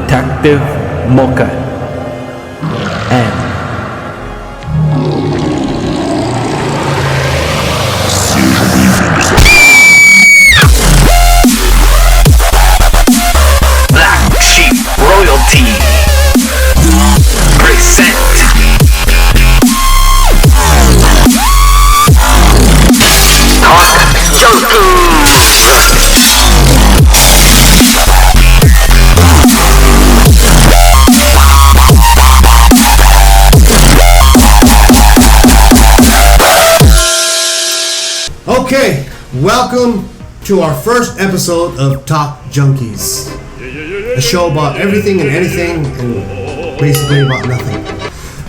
Detective Mocha and Black Sheep Royalty present Talk Junkies. Okay, welcome to our first episode of Talk Junkies, a show about everything and anything and basically about nothing.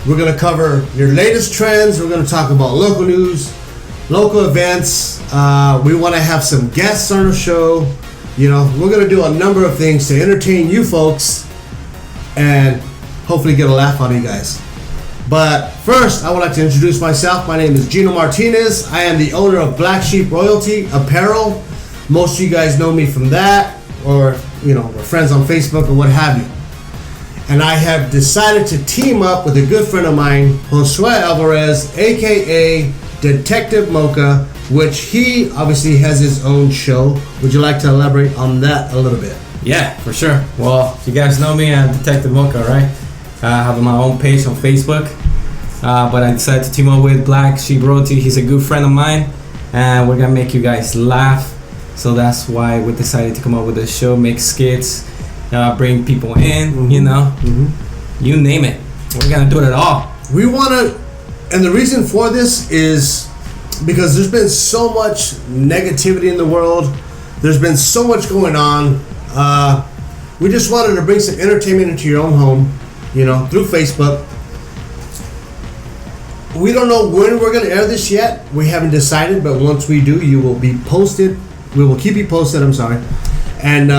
We're going to cover your latest trends, we're going to talk about local news, local events, we want to have some guests on the show, you know, we're going to do a number of things to entertain you folks and hopefully get a laugh out of you guys. But first, I would like to introduce myself. My name is Gino Martinez. I am the owner of Black Sheep Royalty Apparel. Most of you guys know me from that, or you know, we're friends on Facebook or what have you. And I have decided to team up with a good friend of mine, Josue Alvarez, aka Detective Mocha, which he obviously has his own show. Would you like to elaborate on that a little bit? Yeah, for sure. Well, if you guys know me, I'm Detective Mocha, right? I have my own page on Facebook, but I decided to team up with Black Sheep Royalty. He's a good friend of mine, and we're gonna make you guys laugh. So that's why we decided to come up with this show, make skits, bring people in, you know, you name it. We're gonna do it all. We wanna, and the reason for this is because there's been so much negativity in the world. There's been so much going on. We just wanted to bring some entertainment into your own home. You know, through Facebook. We don't know when we're going to air this yet. We haven't decided, but once we do, you will be posted. We will keep you posted, I'm sorry. And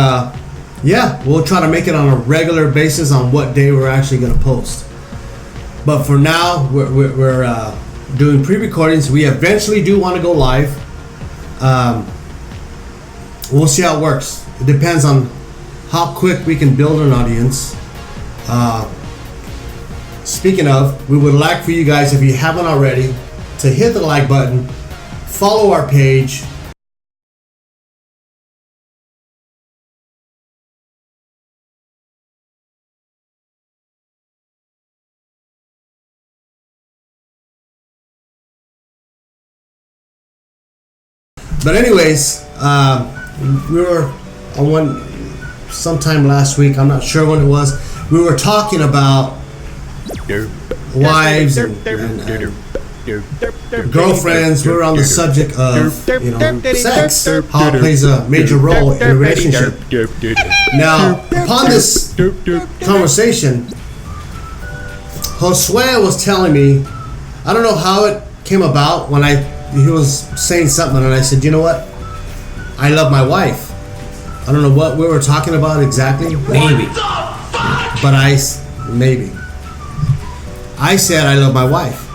yeah, we'll try to make it on a regular basis on what day we're actually going to post. But for now, we're doing pre-recordings. We eventually do want to go live. We'll see how it works. It depends on how quick we can build an audience. Speaking of, we would like for you guys, if you haven't already, to hit the like button, follow our page. But anyways, we were on sometime last week, I'm not sure when it was, we were talking about wives and girlfriends. We're on the subject of, you know, sex, how it plays a major role in a relationship. Now, upon this conversation, Josue was telling me, I don't know how it came about when he was saying something, and I said, you know what? I love my wife. I don't know what we were talking about exactly. Maybe. But maybe. I said I love my wife.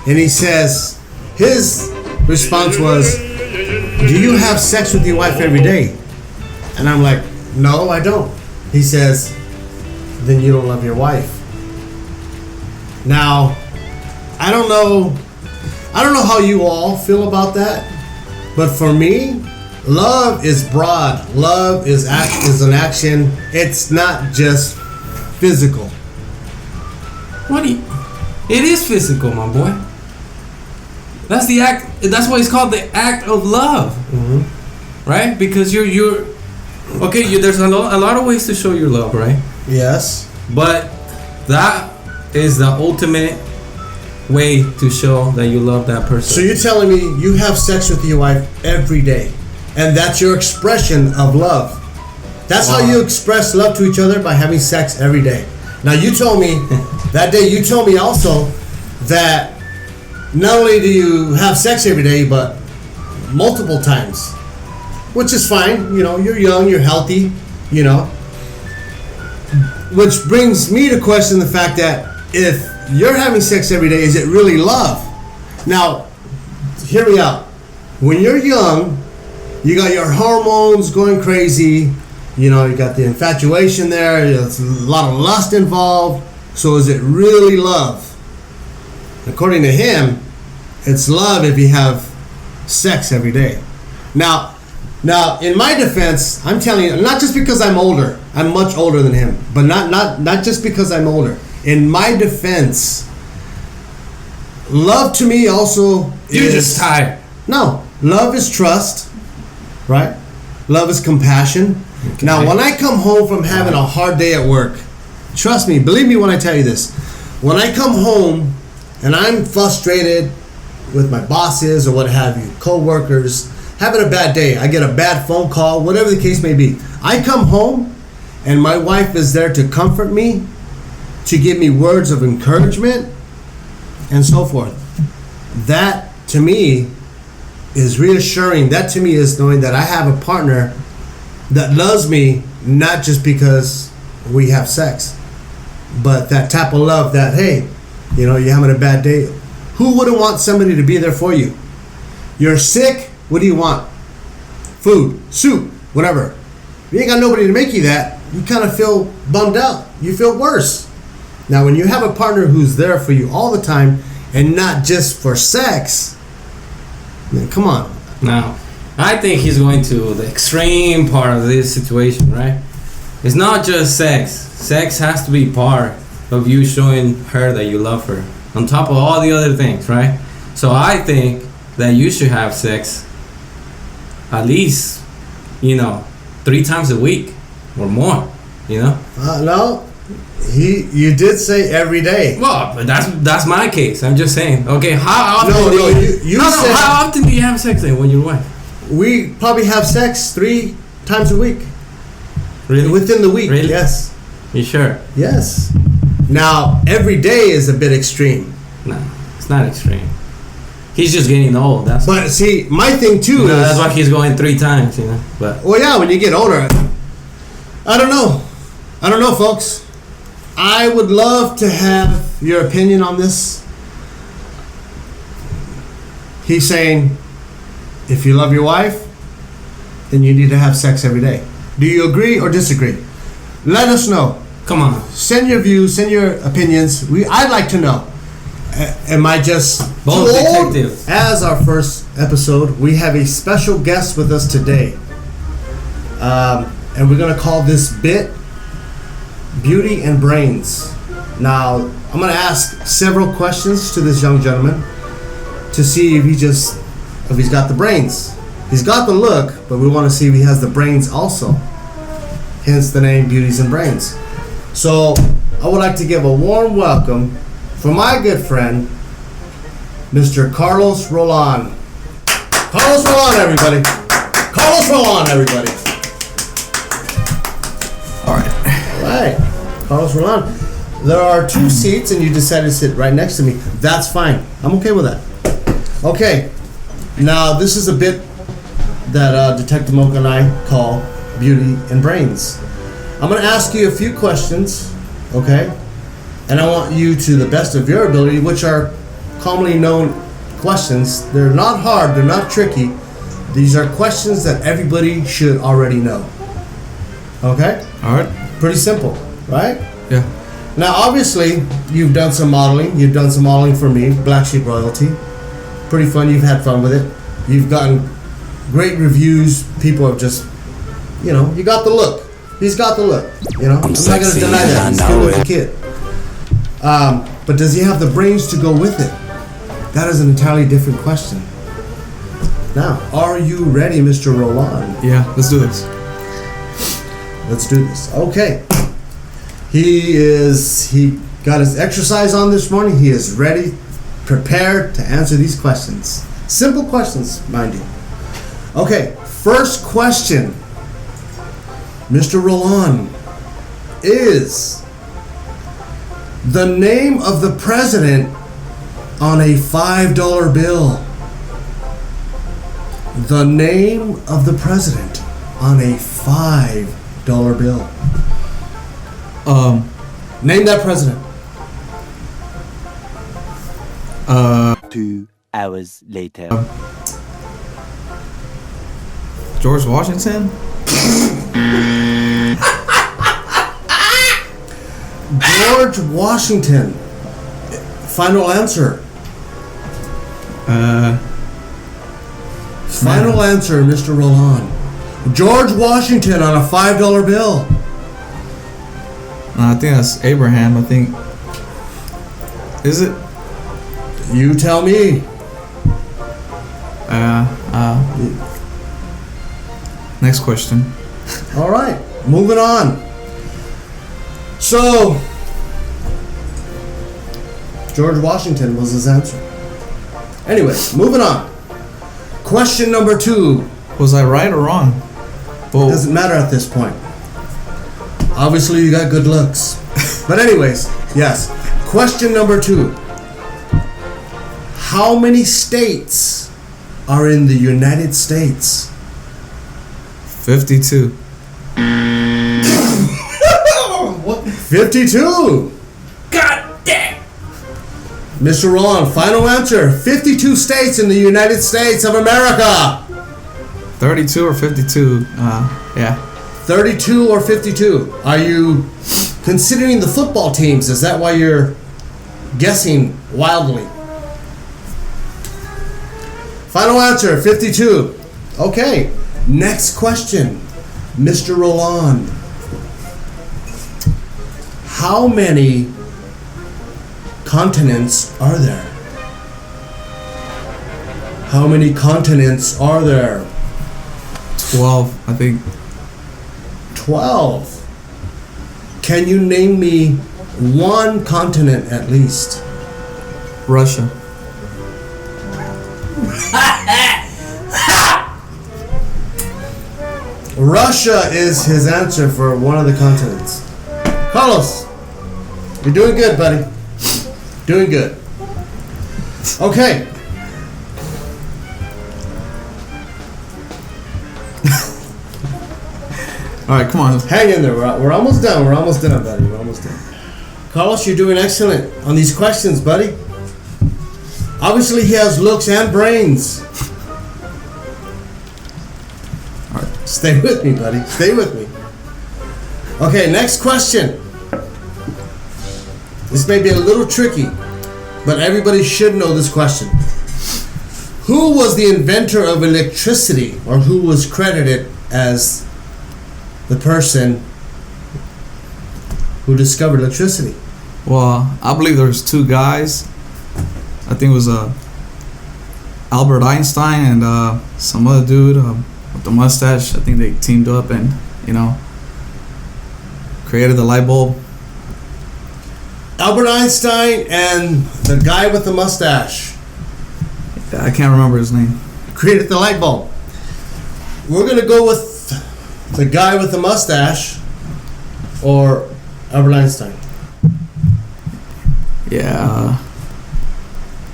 And he says, his response was, do you have sex with your wife every day? And I'm like, no, I don't. He says, then you don't love your wife. Now, I don't know how you all feel about that, but for me, love is broad. Love is an action. It's not just physical. It is physical, my boy. That's the act. That's why it's called the act of love, right? Because you're okay. There's a lot of ways to show your love, right? Yes. But that is the ultimate way to show that you love that person. So you're telling me you have sex with your wife every day, and that's your expression of love. That's how you express love to each other, by having sex every day. Now you told me that day. You told me also that not only do you have sex every day, but multiple times, which is fine. You know, you're young, you're healthy. You know, which brings me to question the fact that if you're having sex every day, is it really love? Now, hear me out. When you're young, you got your hormones going crazy. You know, you got the infatuation there. There's a lot of lust involved. So is it really love? According to him, it's love if you have sex every day. Now, in my defense, I'm telling you, not just because I'm older. I'm much older than him, but not just because I'm older. In my defense, love to me also You're just tired. No, love is trust, right? Love is compassion. Okay. Now, when I come home from having a hard day at work, trust me, believe me when I tell you this. When I come home and I'm frustrated with my bosses or what have you, co-workers, having a bad day, I get a bad phone call, whatever the case may be. I come home and my wife is there to comfort me, to give me words of encouragement, and so forth. That, to me, is reassuring. That, to me, is knowing that I have a partner that loves me, not just because we have sex, but that type of love that, hey, you know, you're having a bad day. Who wouldn't want somebody to be there for you? You're sick, what do you want? Food, soup, whatever. If you ain't got nobody to make you that, you kind of feel bummed out. You feel worse. Now, when you have a partner who's there for you all the time and not just for sex, man, come on. Now, I think he's going to the extreme part of this situation, right? It's not just sex. Sex has to be part of you showing her that you love her, on top of all the other things, right? So I think that you should have sex at least, 3 times a week or more, No, you did say every day. Well, but that's my case. I'm just saying. Okay, how often? Said how often do you have sex then with your wife? We probably have sex 3 times a week. Really? Within the week. Really? Yes. You sure? Yes. Now, every day is a bit extreme. No, it's not extreme. He's just getting old. But see, my thing too is that's why he's going 3 times. But well, yeah, when you get older, I don't know, folks. I would love to have your opinion on this. He's saying, if you love your wife, then you need to have sex every day. Do you agree or disagree? Let us know. Come on. Send your views, send your opinions. I'd like to know. Am I just both too old? detectives? As our first episode, we have a special guest with us today. And we're going to call this bit Beauty and Brains. Now, I'm going to ask several questions to this young gentleman to see if he's got the brains. He's got the look, but we want to see if he has the brains also. Hence the name Beauties and Brains. So, I would like to give a warm welcome for my good friend, Mr. Carlos Roland. Carlos Roland, everybody. Carlos Roland, everybody. All right. Carlos Roland. There are 2 seats and you decided to sit right next to me. That's fine. I'm okay with that. Okay. Now, this is a bit that Detective Mocha and I call Beauty and Brains. I'm going to ask you a few questions, okay? And I want you, to the best of your ability, which are commonly known questions. They're not hard. They're not tricky. These are questions that everybody should already know. Okay? All right. Pretty simple, right? Yeah. Now, obviously, you've done some modeling. You've done some modeling for me, Black Sheep Royalty. Pretty fun. You've had fun with it. You've gotten great reviews. People have just, you got the look. He's got the look. I'm not going to deny that. He's a good-looking kid. But does he have the brains to go with it? That is an entirely different question. Now, are you ready, Mr. Roland? Yeah, let's do this. Let's do this. Okay. He got his exercise on this morning. He is ready, prepared to answer these questions. Simple questions, mind you. Okay, first question. Mr. Roland, is the name of the president on a $5 bill? The name of the president on a $5 bill. Name that president. 2 hours later. George Washington? George Washington. Final answer. Final answer, Mr. Roland. George Washington on a $5 bill. I think that's Abraham. I think. Is it? You tell me. Next question. All right, moving on. So, George Washington was his answer. Anyway, moving on. Question number 2. Was I right or wrong? It doesn't matter at this point. Obviously, you got good looks. But anyways, yes. Question number 2. How many states are in the United States? 52. 52. God damn! Mr. Roland, final answer. 52 states in the United States of America. 32 or 52. Yeah. 32 or 52. Are you considering the football teams? Is that why you're guessing wildly? Final answer, 52. Okay, next question. Mr. Roland. How many continents are there? How many continents are there? 12, I think. 12. Can you name me one continent at least? Russia. Russia is his answer for one of the continents. Carlos, you're doing good, buddy. Doing good. Okay. All right, come on. Hang in there. We're almost done. We're almost done, buddy. We're almost done. Carlos, you're doing excellent on these questions, buddy. Obviously, he has looks and brains. All right. Stay with me, buddy. Stay with me. Okay, next question. This may be a little tricky, but everybody should know this question. Who was the inventor of electricity, or who was credited as the person who discovered electricity? Well, I believe there's two guys. I think it was Albert Einstein and some other dude with the mustache. I think they teamed up and, created the light bulb. Albert Einstein and the guy with the mustache I can't remember his name. created the light bulb. We're going to go with the guy with the mustache or Albert Einstein. Yeah,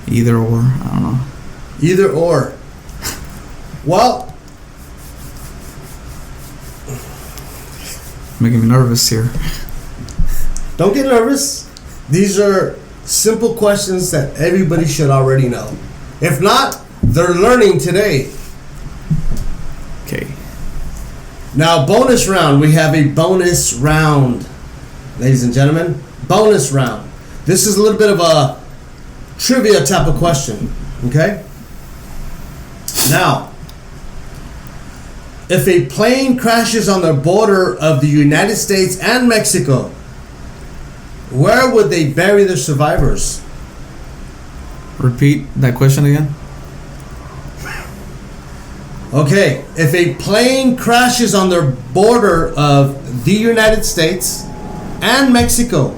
either or. I don't know. Either or. Well, Making me nervous here. don't get nervous. These are simple questions that everybody should already know. If not, they're learning today. Okay. Now, bonus round. We have a bonus round. Ladies and gentlemen, bonus round. This is a little bit of a trivia type of question. Okay? Now, if a plane crashes on the border of the United States and Mexico, where would they bury the survivors? Repeat that question again. Okay, if a plane crashes on the border of the United States and Mexico,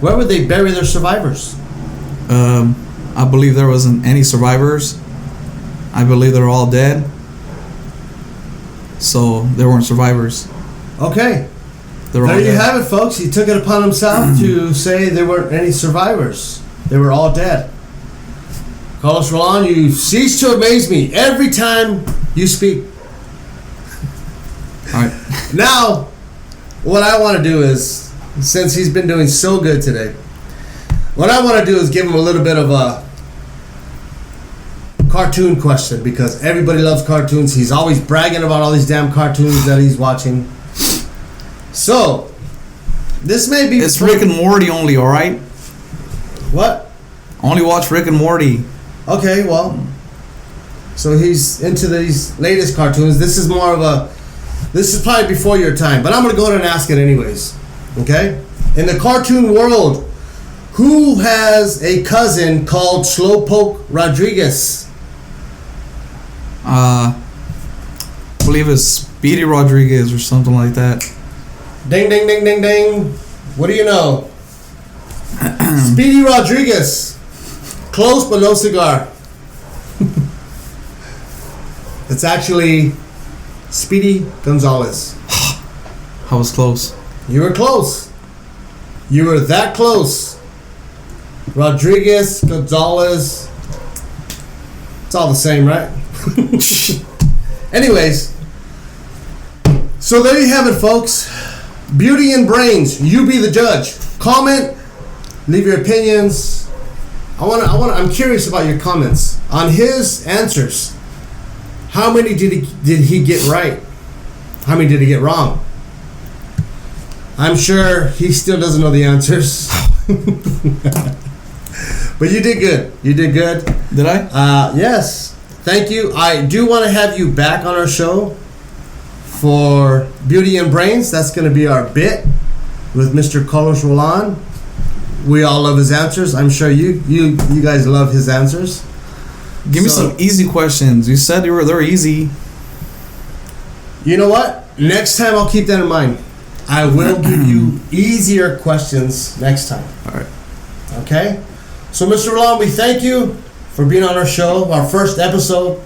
where would they bury their survivors? I believe there wasn't any survivors. I believe they're all dead. So there weren't survivors. Okay, They're all there you dead. have it, folks. He took it upon himself to say there weren't any survivors. They were all dead. Carlos Roland, you cease to amaze me every time you speak. All right. Now, what I want to do is, since he's been doing so good today, what I want to do is give him a little bit of a cartoon question, because everybody loves cartoons. He's always bragging about all these damn cartoons that he's watching. So, this may be. It's Rick and Morty only, all right? What? Only watch Rick and Morty. Okay, well. So he's into these latest cartoons. This is more of a. This is probably before your time, but I'm gonna go ahead and ask it anyways. Okay? In the cartoon world, who has a cousin called Slowpoke Rodriguez? I believe it's Speedy Rodriguez or something like that. Ding, ding, ding, ding, ding. What do you know? Speedy Rodriguez. Close but no cigar. It's actually Speedy Gonzalez. I was close. You were close. You were that close. Rodriguez, Gonzalez. It's all the same, right? Anyways. So there you have it, folks. Beauty and brains. You be the judge. Comment. Leave your opinions. I'm curious about your comments on his answers. How many did he get right? How many did he get wrong? I'm sure he still doesn't know the answers. But you did good. You did good. Did I? Yes. Thank you. I do want to have you back on our show for Beauty and Brains. That's going to be our bit with Mr. Carlos Roland. We all love his answers. I'm sure you guys love his answers. Give me some easy questions. You said they're easy. You know what? Next time I'll keep that in mind. I will give you easier questions next time. All right. Okay? So, Mr. Roland, we thank you for being on our show, our first episode.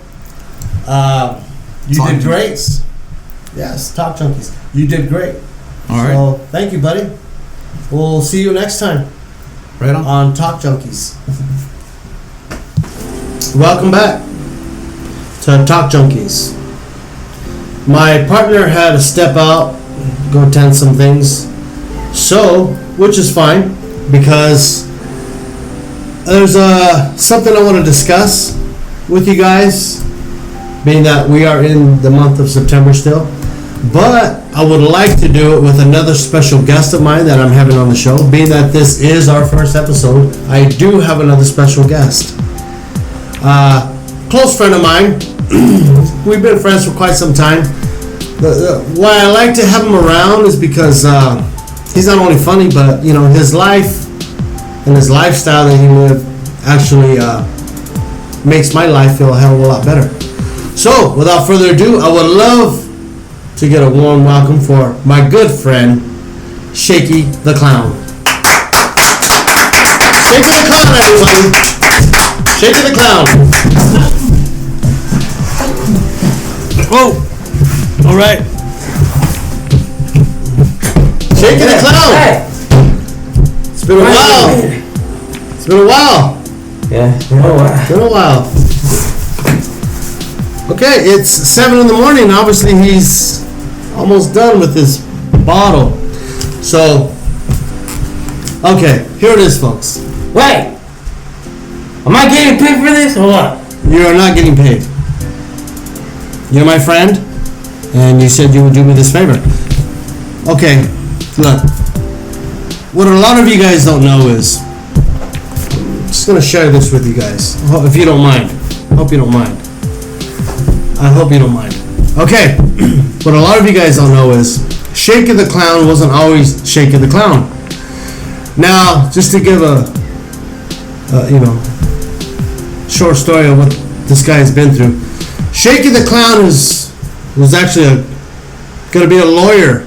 You Talk did great. Junkies. Yes, Talk Junkies. You did great. All right. So, thank you, buddy. We'll see you next time. Right on. Talk Junkies. Welcome back to Talk Junkies. My partner had to step out, go attend some things. So, which is fine, because there's something I want to discuss with you guys, being that we are in the month of September still. But I would like to do it with another special guest of mine that I'm having on the show. Being that this is our first episode, I do have another special guest. Close friend of mine. We've been friends for quite some time. Why I like to have him around is because he's not only funny, but his life and his lifestyle that he lived actually makes my life feel a hell of a lot better. So, without further ado, I would love to get a warm welcome for my good friend, Shaky the Clown. Shaky the Clown, everybody. Shaky the Clown. Whoa. All right. Shaky the Clown. Hey. It's been a while. It's been a while. Yeah, you know what? It's been a while. Okay, it's 7 in the morning. Obviously, he's almost done with his bottle. So, okay, here it is, folks. Wait! Am I getting paid for this or what? You are not getting paid. You're my friend, and you said you would do me this favor. Okay, look. What a lot of you guys don't know is, I'm just going to share this with you guys, if you don't mind. Hope you don't mind. I hope you don't mind. Okay, what a lot of you guys don't know is Shaky the Clown wasn't always Shaky the Clown. Now, just to give a short story of what this guy has been through. Shaky the Clown was actually going to be a lawyer.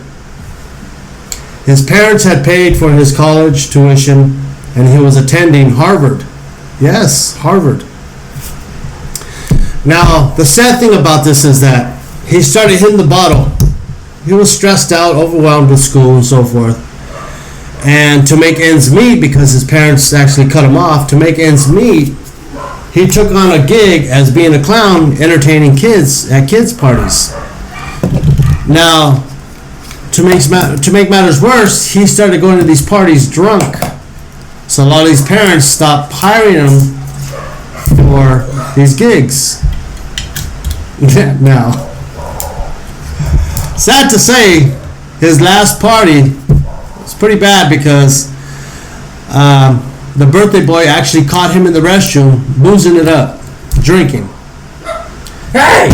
His parents had paid for his college tuition, and he was attending Harvard. Yes, Harvard. Now, the sad thing about this is that he started hitting the bottle. He was stressed out, overwhelmed with school and so forth. And to make ends meet, because his parents actually cut him off, to make ends meet, he took on a gig as being a clown, entertaining kids at kids' parties. Now, to make matters worse, he started going to these parties drunk. So a lot of these parents stopped hiring him for these gigs. Now, sad to say, his last party was pretty bad because the birthday boy actually caught him in the restroom, boozing it up, drinking. Hey,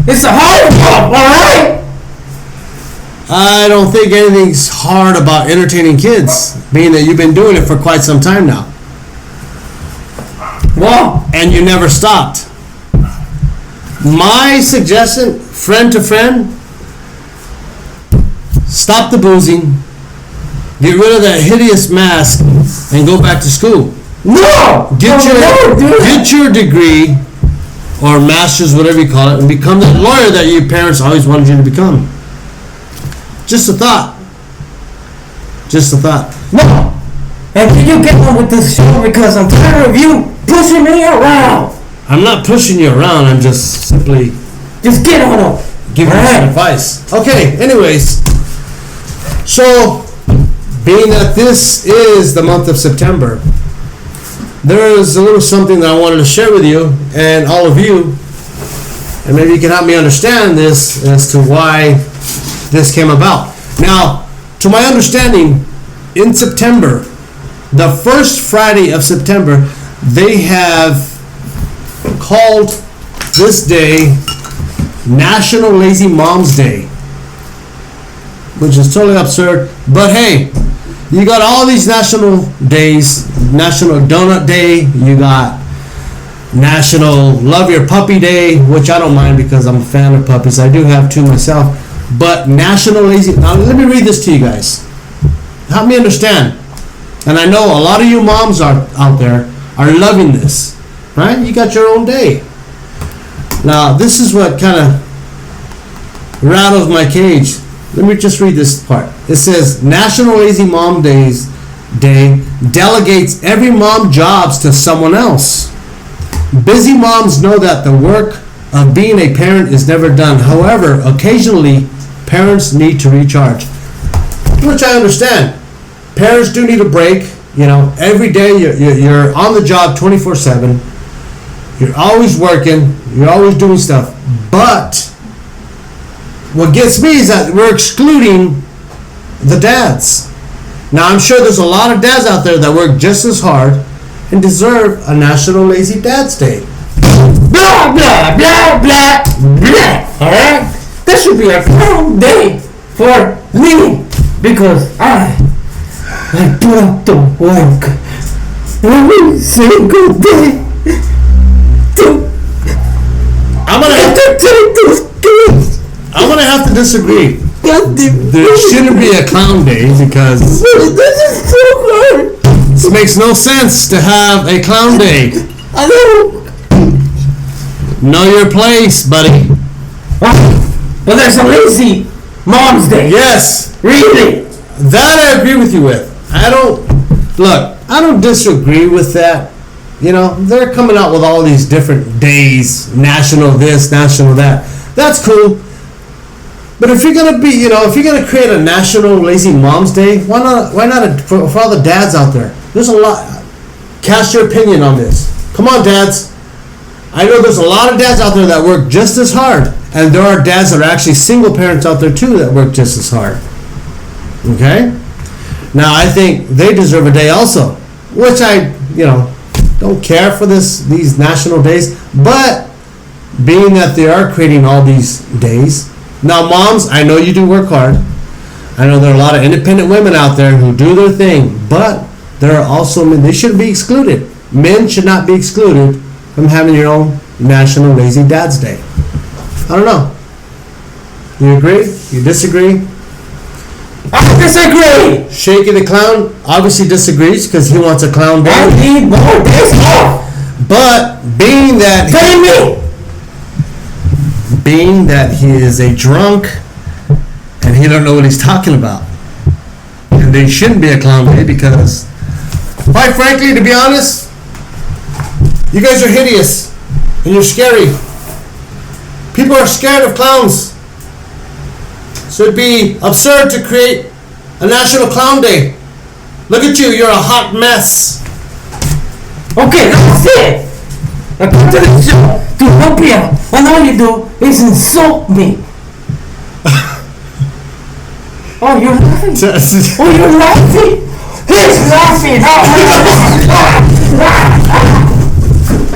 it's a hard job, alright? I don't think anything's hard about entertaining kids, being that you've been doing it for quite some time now. Well, And you never stopped. My suggestion, friend to friend, stop the boozing, get rid of that hideous mask, and go back to school. no! Get your degree, or master's, whatever you call it, and become the lawyer that your parents always wanted you to become. Just a thought. Just a thought. No! And can you get on with this show because I'm tired of you pushing me around? I'm not pushing you around, I'm just simply Just get on them. giving you some advice. Okay, anyways. So, being that this is the month of September, there is a little something that I wanted to share with you and all of you, and maybe you can help me understand this as to why this came about. Now, to my understanding, in September, the first Friday of September, they have called this day National Lazy Moms Day, which is totally absurd. But hey, you got all these national days. National Donut Day, you got National Love Your Puppy Day, which I don't mind because I'm a fan of puppies. I do have two myself. But National Lazy... Now let me read this to you guys. Help me understand. And I know a lot of you moms are out there are loving this. Right? You got your own day. Now, this is what kind of rattles my cage. Let me just read this part. It says, National Lazy Mom Day delegates every mom jobs to someone else. Busy moms know that the work of being a parent is never done. However, occasionally, parents need to recharge. Which I understand. Parents do need a break. You know, every day you're on the job 24/7. You're always working. You're always doing stuff. But what gets me is that we're excluding the dads. Now, I'm sure there's a lot of dads out there that work just as hard and deserve a National Lazy Dads Day. Blah, blah, blah, blah, blah. Alright? That should be a proud day for me because I put up the work every single day to I'm gonna have to disagree. There shouldn't be a clown day because this is so hard. it makes no sense to have a clown day. I know. Know your place, buddy. But there's a lazy mom's day. Yes, Really? that I agree with you with. I don't disagree with that. You know, they're coming out with all these different days, national this, national that. That's cool. But if you're gonna create a National Lazy Moms Day, why not for all the dads out there? There's a lot. Cast your opinion on this. Come on, dads. I know there's a lot of dads out there that work just as hard, and there are dads that are actually single parents out there too that work just as hard. Okay? Now I think they deserve a day also, which I don't care for these national days, but being that they are creating all these days. Now, moms, I know you do work hard. I know there are a lot of independent women out there who do their thing, but there are also men. They shouldn't be excluded. Men should not be excluded from having your own National Lazy Dads Day. I don't know. You agree? You disagree? I disagree. Shaky the Clown obviously disagrees because he wants a clown day. I need more days off. But being that he is a drunk and he don't know what he's talking about, and there shouldn't be a clown day because, quite frankly, to be honest, you guys are hideous and you're scary. People are scared of clowns. So it'd be absurd to create a National Clown Day. Look at you, you're a hot mess. Okay, that's it. I come to the show to help you out, and all you do is insult me. Oh, you're laughing. Oh, you're laughing. He's laughing.